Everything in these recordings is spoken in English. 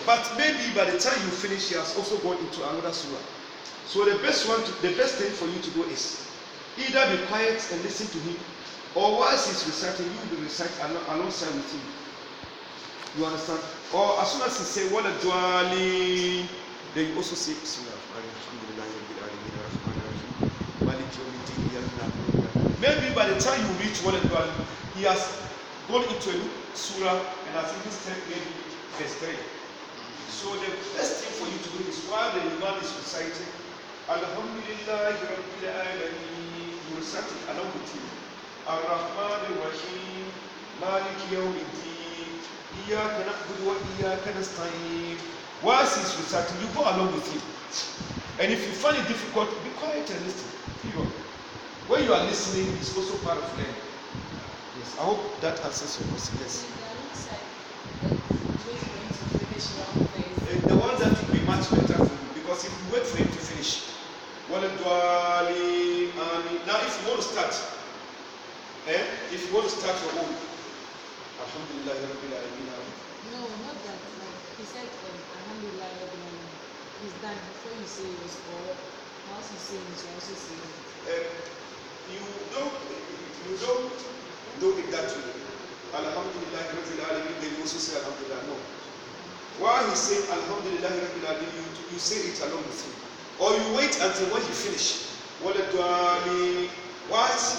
But maybe by the time you finish, he has also gone into another surah. So the best thing for you to do is either be quiet and listen to him, or whilst he's reciting, you will be reciting alongside with him. You understand? Or as soon as he say what a dwali, then you also say maybe by the time you reach what a dwali, he has gone into a surah and has even said maybe verse 3. So the best thing for you to do is while the imam is reciting Alhamdulillah Rabbil Alameen, you recite it along with him. Ar-Rahman Ar-Rahim, Malik Yawmiddin, Iyyaka na'budu wa iyyaka nasta'in. Whilst he's reciting, you go along with him. And if you find it difficult, be quiet and listen. Period. When you are listening, it's also part of learning. Yes, I hope that answers your question. Yes. The one that will be much better for you, because if you wait for him to finish, now if you want to start, if you want to start your own, Alhamdulillah Rabbil Alameen. No, not that. Like he said, Alhamdulillah Rabbil Alameen. He's done before you say yours, or once you say it, you also say it. You don't do it that way. Alhamdulillah Rabbil Alameen, then you also say Alhamdulillah. No. While he's saying Alhamdulillah Rabbil Alameen, you say it along with him. Or you wait until when he finish. While he's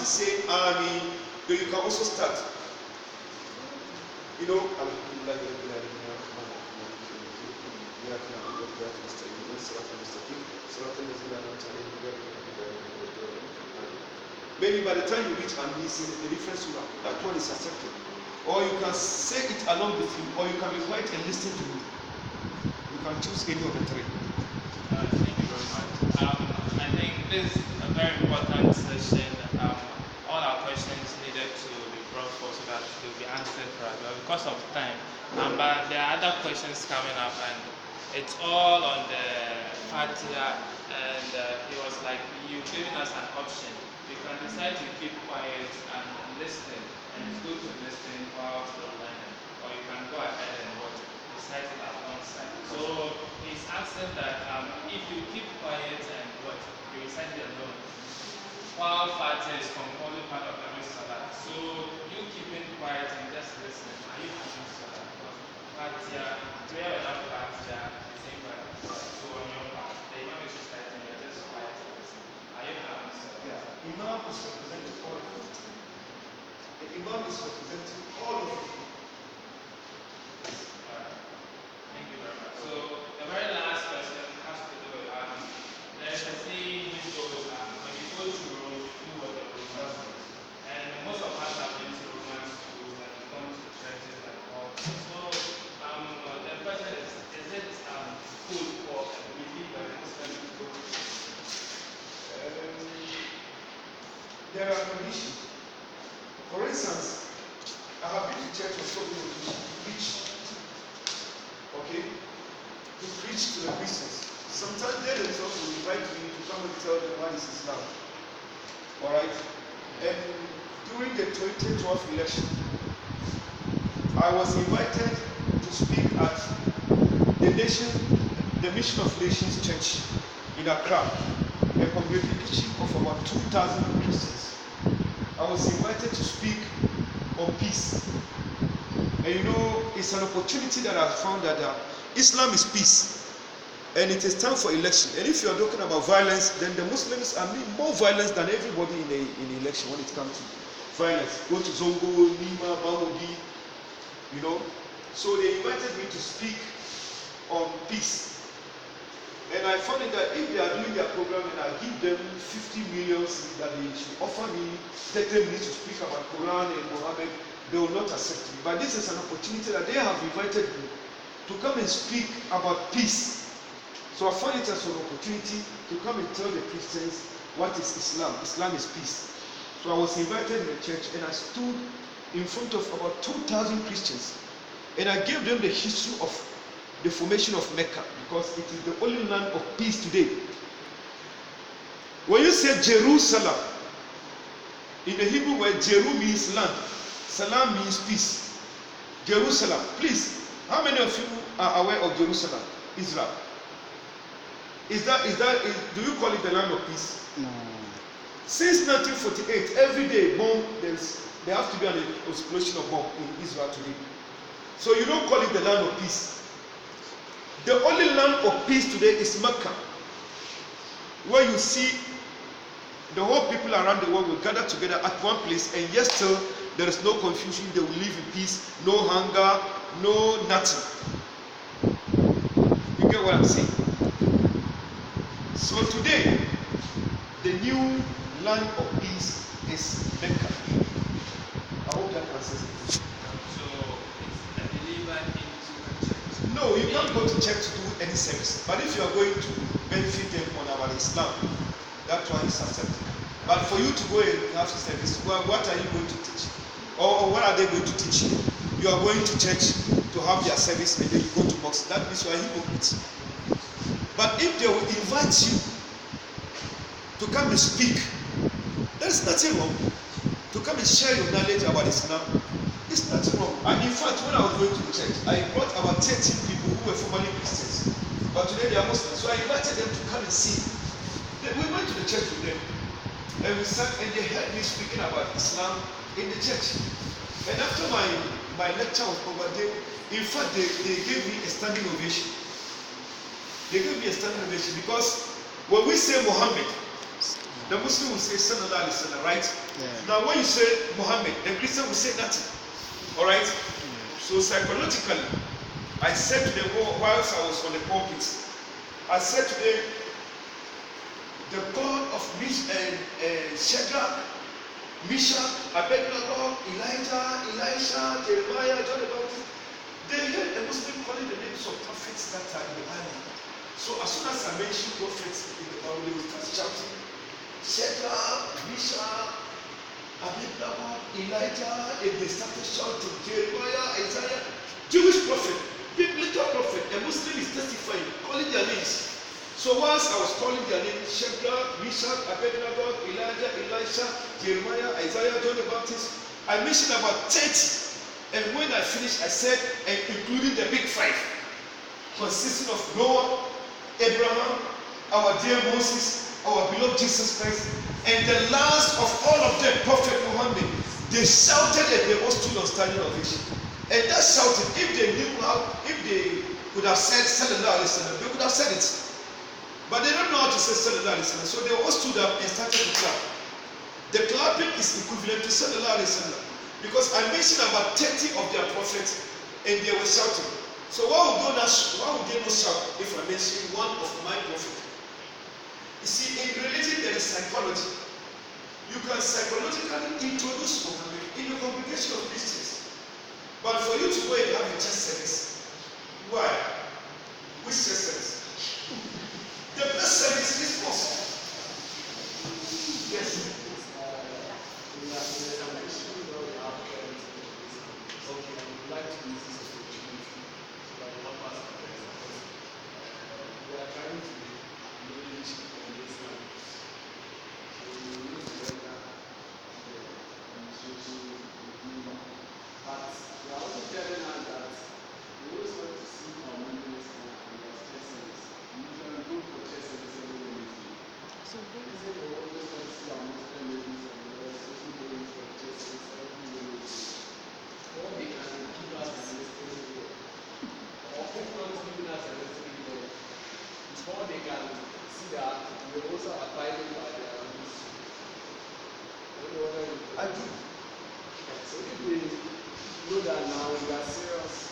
saying Ameen, then you can also start. You know, Alhamdulillah Rabbil Alameen, maybe by the time you reach and he's in a different surah, that one is accepted. Or you can say it along with him, or you can be quiet and listen to him. You can choose any of the three. Thank you very much. I think this is a very important session. All our questions needed to be brought forth so that they will be answered for us. But because of time, but there are other questions coming up, and it's all on the Fatiha. And he was like, you've given us an option. You can decide to keep quiet and listen, and it's good to listen while still learning, or you can go ahead and recite it alongside. So he's asking that if you keep quiet and you recite it alone, while Fatiha is composing part of every salah. So you keeping quiet and just listening. Are you having salah? Fatiha, do you have enough Fatiha? So on your part, the imam is reciting, you're just quiet and listening. Are you having salah? Yeah. Imam is representing all of it. The Imam is representing all of it. Thank you very much. So the very last question has to do with there's a saying which goes when you go to Rome, do what the Romans do. And most of us have been to Roman schools and gone to churches and all. So the question is it good for a believer in Muslim to go to church? There are conditions. For instance, I have been to church on so many occasions to preach. Okay? To preach to the Christians. Sometimes they themselves will invite me to come and tell them what is Islam. Alright? And during the 2012 election, I was invited to speak at the Mission of Nations Church in Accra, a congregation of about 2,000 Christians. I was invited to speak on peace. And you know, it's an opportunity that I found that Islam is peace. And it is time for election. And if you are talking about violence, then the Muslims are more violent than everybody in the election when it comes to violence. Go to Zongo, Lima, Bangodi, you know. So they invited me to speak on peace. And I found it that if they are doing their program and I give them 50 million that they should offer me 30 minutes to speak about Quran and Muhammad, they will not accept me. But this is an opportunity that they have invited me to come and speak about peace. So I find it as an opportunity to come and tell the Christians what is Islam. Islam is peace. So I was invited in the church and I stood in front of about 2,000 Christians. And I gave them the history of the formation of Mecca, because it is the only land of peace today. When you say Jerusalem, in the Hebrew word Jeru means land, Salam means peace. Jerusalem, please, How many of you are aware of Jerusalem, Israel? Do you call it the land of peace? No. Since 1948, every day there has to be an explosion of bomb in Israel today. So you don't call it the land of peace. The only land of peace today is Mecca, where you see the whole people around the world will gather together at one place, and yet still there is no confusion. They will live in peace, no hunger, no nothing. You get what I'm saying? So today, the new land of peace is Mecca. I hope that answers it. So it's a believer into a church. No, you can't go to church to do any service. But if you are going to benefit them on our Islam, that one is accepted. But for you to go and have service, well, what are you going to teach? Or what are they going to teach you? You are going to church to have their service and then you go to mosque. That means you are hypocrite. But if they will invite you to come and speak, there is nothing wrong. To come and share your knowledge about Islam, it's nothing wrong. And in fact, when I was going to the church, I brought about 13 people who were formerly Christians, but today they are Muslims. So I invited them to come and see. We went to the church with them, and we sat, and they heard me speaking about Islam in the church. And after my lecture was over, in fact, they gave me a standing ovation. They gave me a standing ovation because when we say Muhammad, the Muslim will say Sallallahu Alaihi Wasallam, right? Yeah. Now when you say Muhammad, the Christian will say nothing. Alright? So psychologically, I said to them whilst I was on the pulpit, I said to them, the God of Shadrach, Meshach, Abednego, Elijah, Elisha, Jeremiah, John the Baptist, they heard a Muslim calling the names of prophets that are in the Bible. So as soon as I mentioned prophets in the Bible, they will start shouting, Shadrach, Meshach, Abednego, Elijah, and they started shouting, Jeremiah, Isaiah, Jewish prophet, biblical prophet, a Muslim is testifying, calling their names. So whilst I was calling their names, Shadrach, Meshach, Abednego, Elijah, Elisha, Jeremiah, Isaiah, John the Baptist, I mentioned about 30. And when I finished, I said, and including the big five, consisting of Noah, Abraham, our dear Moses, our beloved Jesus Christ, and the last of all of them, Prophet Muhammad. They shouted and they all stood on standing ovation. And that shouting, if they knew how, if they could have said Sallallahu Alaihi Wasallam, they could have said it. But they don't know how to say Sallallahu Alaihi Wasallam, so they all stood up and started to clap. The clapping is equivalent to Sallallahu Alaihi Wasallam, because I mentioned about 30 of their prophets and they were shouting. So why would they not shout if I mention one of my prophets? You see, in religion there is psychology. You can psychologically introduce Muhammad in the congregation of Christians. But for you to go and have a church service, why? Which church service? The best service is possible. Yes. I do. So if we know that now we are serious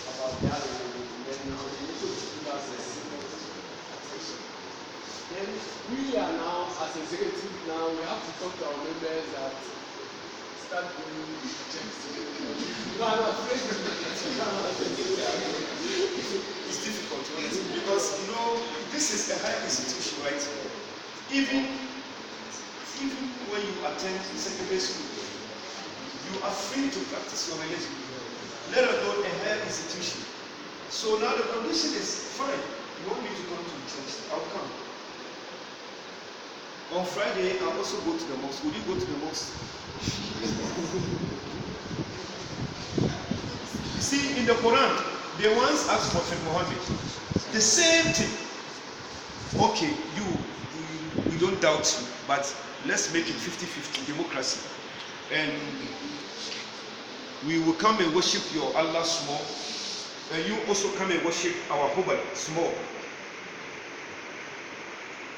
about that, then now we need to give us a serious attention. Then we are now, as executive now, we have to talk to our members that start doing the checks together. No, I'm afraid. It's difficult, honestly, because you know this is a high institution, right? Even when you attend secondary school, you are free to practice your religion. Let alone a higher institution. So now the condition is fine. You want me to come to the church? I'll come. On Friday, I'll also go to the mosque. Will you go to the mosque? You see, in the Quran, They once asked Prophet Muhammad the same thing. Okay, we don't doubt you, but let's make it 50-50 democracy. And we will come and worship your Allah small, and you also come and worship our Hubal small.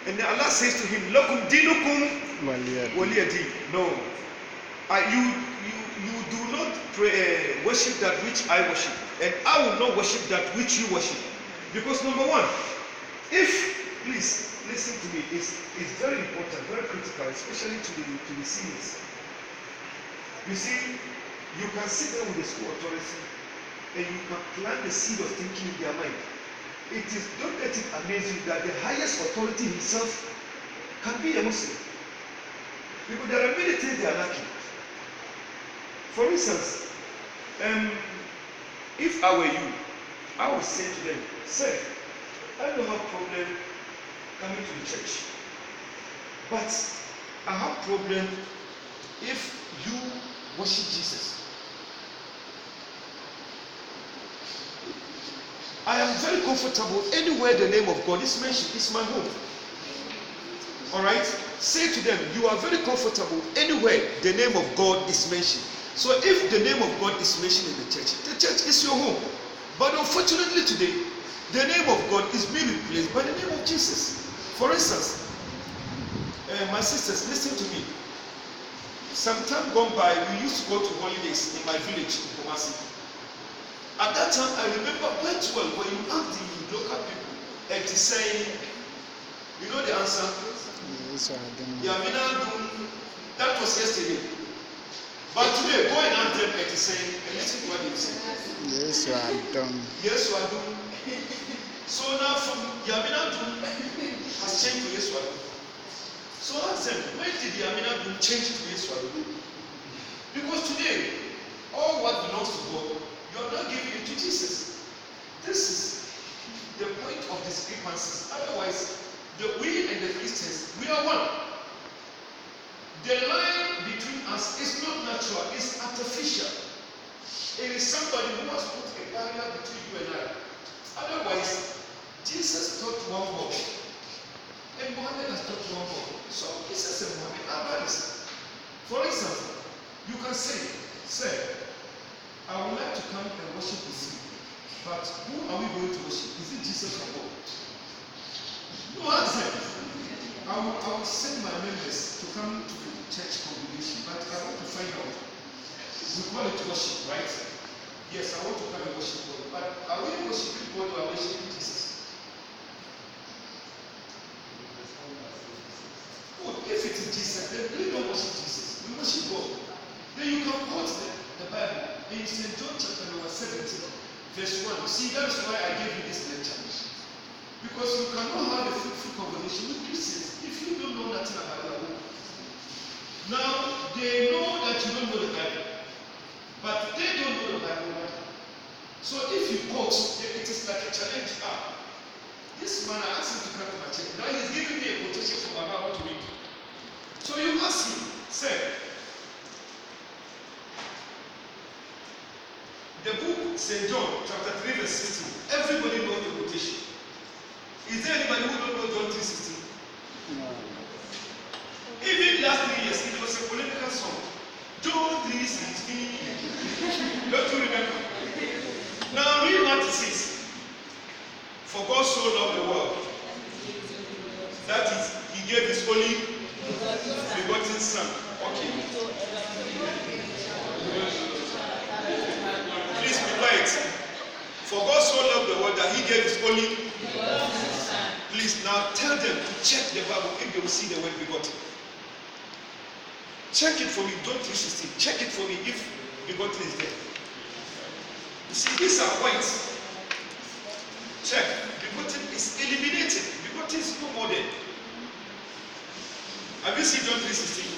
And then Allah says to him, Lakum dinukum waliyadi. No. You do not worship that which I worship, and I will not worship that which you worship. Because number one, please listen to me, it's very important, very critical, especially to the seniors. You see, you can sit there with the school authority and you can plant the seed of thinking in their mind. Don't let it amaze you that the highest authority himself can be a Muslim. Because there are many things they are lacking. For instance, if I were you, I would say to them, sir, I don't have problem coming to the church, but I have problem if you worship Jesus. I am very comfortable anywhere the name of God is mentioned. It's my home. Alright? Say to them, you are very comfortable anywhere the name of God is mentioned. So if the name of God is mentioned in the church is your home. But unfortunately today, the name of God is being replaced by the name of Jesus. For instance, my sisters, listen to me. Some time gone by, we used to go to holidays in my village in Kumasi. At that time, I remember quite well when you asked the local people, and to say, you know the answer? Yes, I don't know. Yamina, that was yesterday. But today, go and ask them and say, and listen to what they say. Yes, I don't. Yes, I do. So now from Yamina has changed to Yes, I do. So ask them, when did Yamina change to Yes, I do? Because today, all what belongs to God, you are not giving it to Jesus. This is the point of discrepancies. Otherwise, we and the Christians, we are one. The line between us is not natural, it's artificial. It is somebody who has put a barrier between you and I. Otherwise, Jesus taught one God, and Muhammad has taught one God. So Jesus and Muhammad are brothers. For instance, you can say, sir, I would like to come and worship with you, but who are we going to worship? Is it Jesus or God? No answer. I will send my members to come to the church congregation, but I want to find out. We call it worship, right? Yes, I want to come and worship God, but are we worshiping God or are we worshiping Jesus? Good. If it is Jesus, then we don't worship Jesus. We worship God. Then you can quote the Bible. In St. John chapter number 17, verse 1. See, that's why I gave you this lecture. Because you cannot have a fruitful conversation with Christians if you don't know nothing about their own. Now, they know that you don't know the Bible, but they don't know the Bible. So if you quote, it is like a challenge. This man, I asked him to come to my church. Now he's giving me a quotation from about what to read. So you ask him, say, the book St. John, chapter 3, verse 16. Everybody knows the quotation. Is there anybody who don't know John 3:16? No. Even last 3 years, it was a political song. John 3:16. Don't you remember? Now read what it says. For God so loved the world. That is, He gave His only begotten Son. Okay. Please be quiet. For God so loved the world that He gave His only. Please now tell them to check the Bible if they will see the word begotten. Check it for me. John 3:16. Check it for me if begotten is there. You see, these are whites. Check. Begotten is eliminated. Begotten is no more there. Have you seen John 3:16?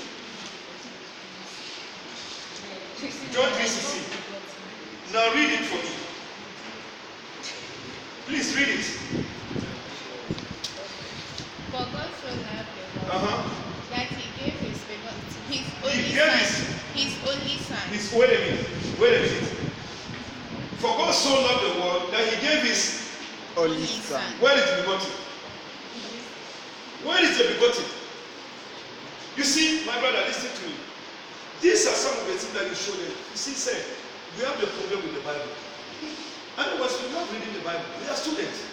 John 3:16. Now read it for me. Please read it. For God so loved the world that He gave His only Son. Wait a minute. For God so loved the world that Only Son. Where is the begotten? Where is the begotten? You see, my brother, listen to me. These are some of the things that you show them. You see, sir, we have a problem with the Bible. Otherwise, we love reading the Bible. We are students.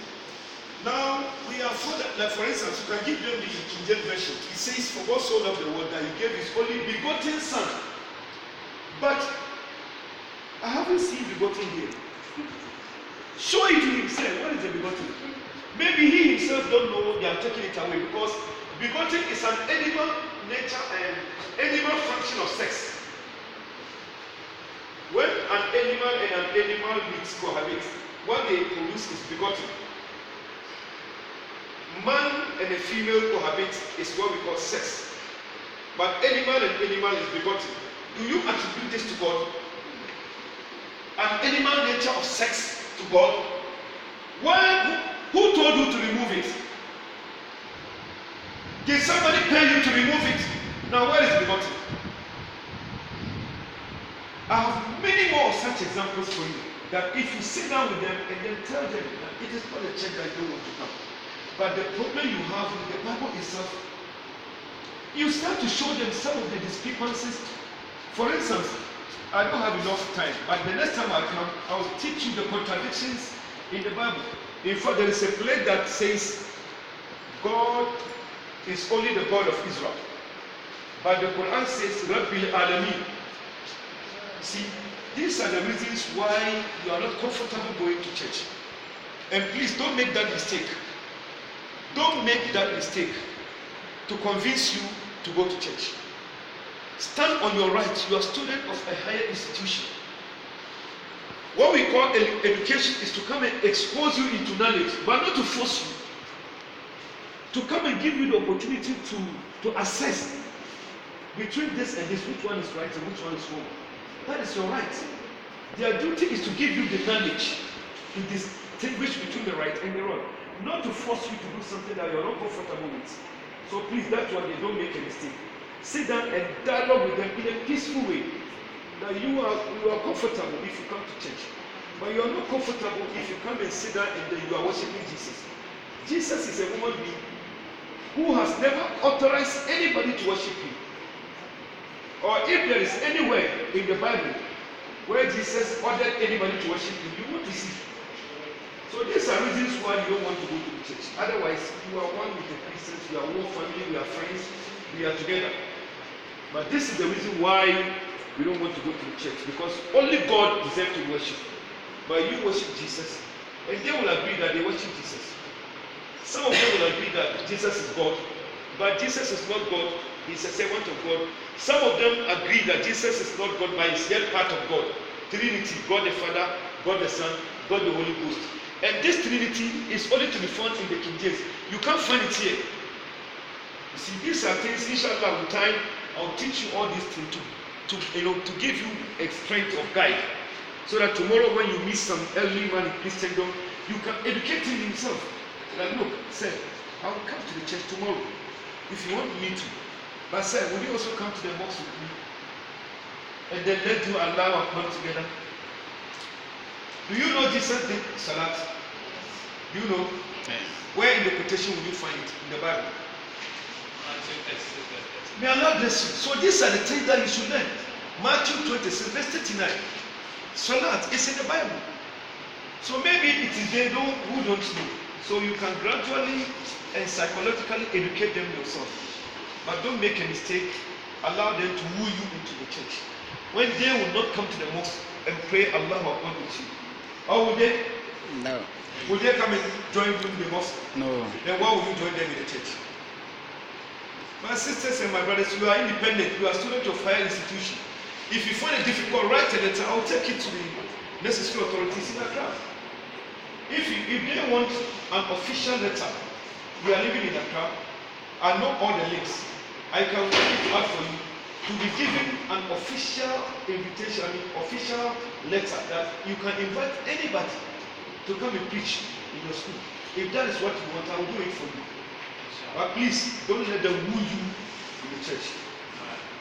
Now, we are for that. Like, for instance, you can give them the King James Version. It says, for God so loved the world that he gave his only begotten Son. But I haven't seen begotten here. Show it to himself. What is the begotten? Maybe he himself don't know they have taken it away because begotten is an animal nature and animal function of sex. When an animal and an animal meets cohabit, what they produce is begotten. Man and a female cohabit is what we call sex. But animal and animal is begotten. Do you attribute this to God? An animal nature of sex to God? Why? Who told you to remove it? Did somebody pay you to remove it? Now where is begotten? I have many more such examples for you. That if you sit down with them and then tell them that it is not a church that you don't want to come. But the problem you have with the Bible itself, you start to show them some of the discrepancies. For instance, I don't have enough time, but the next time I come, I will teach you the contradictions in the Bible. In fact, there is a place that says God is only the God of Israel. But the Quran says Rabbil Alameen. See, these are the reasons why you are not comfortable going to church. And please don't make that mistake. Don't make that mistake to convince you to go to church. Stand on your right. You are a student of a higher institution. What we call education is to come and expose you into knowledge, but not to force you. To come and give you the opportunity to assess between this and this, which one is right and which one is wrong. That is your right. Their duty is to give you the knowledge to distinguish between the right and the wrong. Not to force you to do something that you are not comfortable with. So please, that's why they don't make a mistake. Sit down and dialogue with them in a peaceful way. That you are comfortable if you come to church. But you are not comfortable if you come and sit down and then you are worshiping Jesus. Jesus is a human being who has never authorized anybody to worship him. Or if there is anywhere in the Bible where Jesus ordered anybody to worship him, you won't receive. So these are reasons why you don't want to go to the church. Otherwise, you are one with the Christians, we are one family, we are friends, we are together. But this is the reason why we don't want to go to the church, because only God deserves to worship. But you worship Jesus, and they will agree that they worship Jesus. Some of them will agree that Jesus is God, but Jesus is not God, he's a servant of God. Some of them agree that Jesus is not God, but he's yet part of God. Trinity, God the Father, God the Son, God the Holy Ghost. And this Trinity is only to be found in the King James. You can't find it here. You see, these are things, inshallah, with time, I'll teach you all these things to give you a strength of guide. So that tomorrow when you meet some elderly man in Christendom, you can educate him himself. Like, look, sir, I will come to the church tomorrow if you want me to. But sir, will you also come to the mosque with me? And then let's do Allah Akbar together. Do you know Jesus did Salat? Do you know? Where in the quotation will you find it in the Bible? May Allah bless you. So these are the things that you should learn. Matthew 26, verse 39. Salat is in the Bible. So maybe it is they who don't know. So you can gradually and psychologically educate them yourself. But don't make a mistake. Allow them to woo you into the church. When they will not come to the mosque and pray Allah Akbar with you. Or will they? No. Will they come and join you in the mosque? No. Then why will you join them in the church? My sisters and my brothers, you are independent. You are students of higher institution. If you find it difficult, write a letter. I'll take it to the necessary authorities in Accra. If they want an official letter, we are living in Accra. I know all the links. I can work it out for you to be given an official invitation, official letter that you can invite anybody to come and preach in your school. If that is what you want, I will do it for you. But please, don't let them woo you in the church.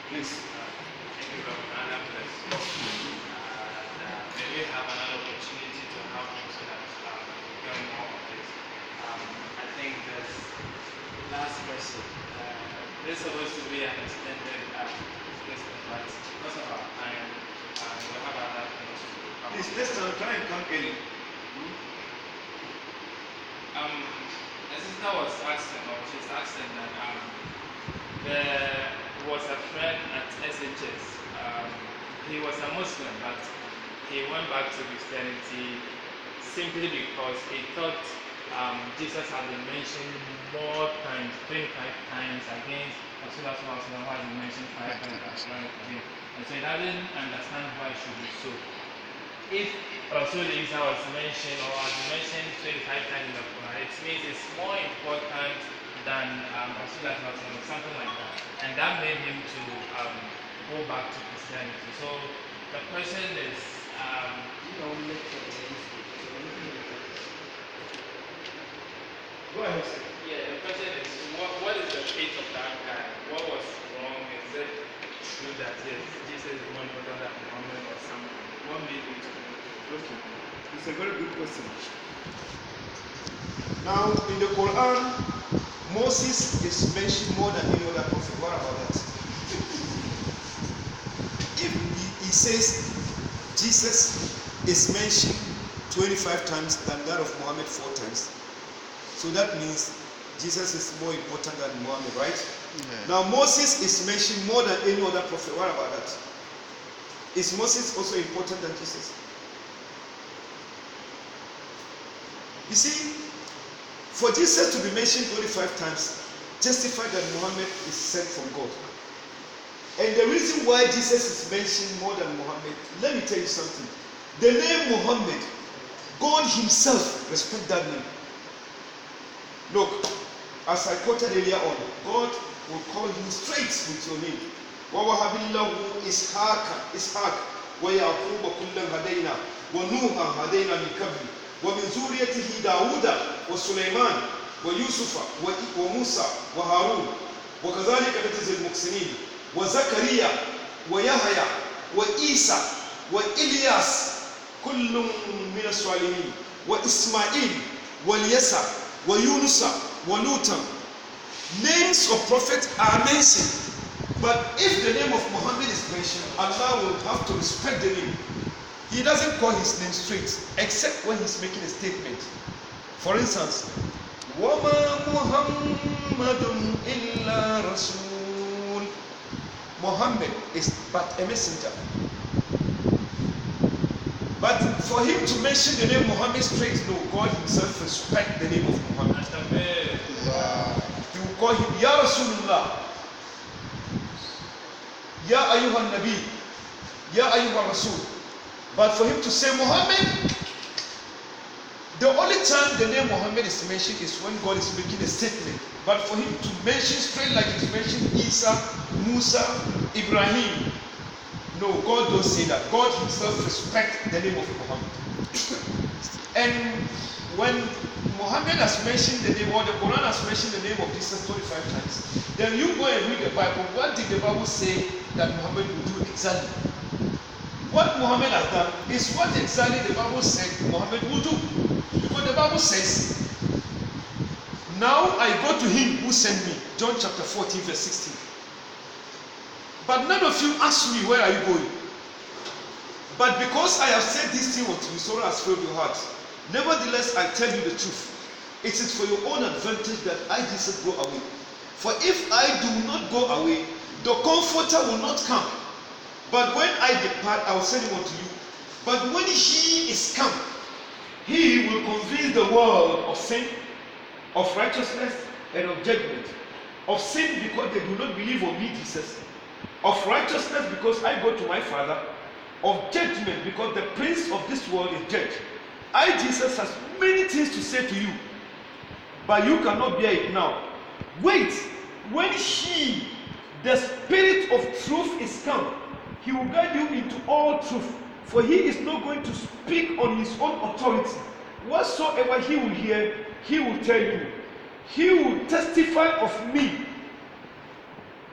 Please. Thank you, Brother. Allah bless you. May we have another opportunity to have so that we get more of this. last question. This is supposed to be an extended question, but because of our time, we'll have other things to cover. Please, next time try and come early. A sister was asking, or she's asking that there was a friend at SHS. He was a Muslim, but he went back to Christianity simply because he thought Jesus had been mentioned more times, 25 times against Rasulullah who has been mentioned 5 times again. And so he doesn't understand why it should be so. If Rasul Isa was mentioned or has been mentioned 25 times in the Quran, it means it's more important than Rasulullah or something like that. And that made him to go back to Christianity. So the question is, Go ahead, sir. yeah, the question is, what is the fate of that guy? What was wrong? Is it true that yes, Jesus is more important than Muhammad or something? What made him to go? Okay. It's a very good question. Now, in the Quran, Moses is mentioned more than any other prophet. What about that? If he says Jesus is mentioned 25 times than that of Muhammad 4 times, so that means Jesus is more important than Muhammad, right? Yeah. Now, Moses is mentioned more than any other prophet. What about that? Is Moses also important than Jesus? You see, for Jesus to be mentioned 25 times, justify that Muhammad is sent from God. And the reason why Jesus is mentioned more than Muhammad, let me tell you something. The name Muhammad, God himself respects that name. Look, as I quoted earlier on, God will call you straight with your name. وَوَهَبِ اللَّهُ إِسْحَاقَ وَيَعْقُوبَ كُلًّا هَدَيْنَا وَنُوحًا هَدَيْنَا مِنْ قَبْلِ وَمِنْ ذُرِّيَّتِهِ دَاوُودَ وَسُلَيْمَانَ وَيُوسُفَ وَمُوسَى وَهَارُونَ وَكَذَلِكَ نَجْزِي الْمُحْسِنِينَ وَزَكَرِيَّا وَيَحْيَى وَعِيسَى وَإِلْيَاسَ كُلٌّ مِنَ الصَّالِحِينَ وَإِسْمَاعِيلَ وَالْيَسَعَ وَيُونُسَ وَلُوطًا. Names of prophets are mentioned, but if the name of Muhammad is mentioned, Allah will have to respect the name. He doesn't call his name straight, except when he's making a statement. For instance, وَمَا مُحَمَّدٌ إِلَّا رَسُولٌ. Muhammad is but a messenger. But for him to mention the name Muhammad straight, no, God himself respect the name of Muhammad. He will call him Ya Rasulullah, Ya Ayyuhan Nabi, Ya Ayyuhan Rasul. But for him to say Muhammad, the only time the name Muhammad is mentioned is when God is making a statement. But for him to mention straight like he's mentioned Isa, Musa, Ibrahim, no, God don't say that. God himself respects the name of Muhammad. And when Muhammad has mentioned the name, or the Quran has mentioned the name of Jesus 25 times, then you go and read the Bible. What did the Bible say that Muhammad will do exactly? What Muhammad has done is what exactly the Bible said Muhammad will do. Because the Bible says, now I go to him who sent me. John chapter 14 verse 16. But none of you ask me, where are you going? But because I have said this thing unto you, sorrow has filled your heart. Nevertheless, I tell you the truth. It is for your own advantage that I, Jesus, go away. For if I do not go away, the Comforter will not come. But when I depart, I will send him unto you. But when he is come, he will convince the world of sin, of righteousness, and of judgment. Of sin, because they do not believe on me, Jesus. Of righteousness, because I go to my Father. Of judgment, because the prince of this world is judged. I, Jesus, has many things to say to you, but you cannot bear it now. Wait, when he, the Spirit of truth, is come, he will guide you into all truth. For he is not going to speak on his own authority. Whatsoever he will hear, he will tell you. He will testify of me.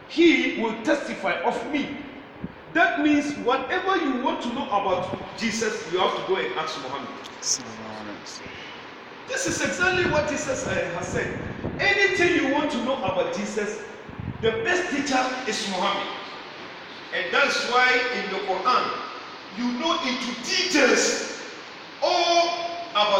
He will testify of me. That means whatever you want to know about Jesus, you have to go and ask Muhammad. This is exactly what Jesus has said. Anything you want to know about Jesus, the best teacher is Muhammad. And that's why in the Quran, you know into details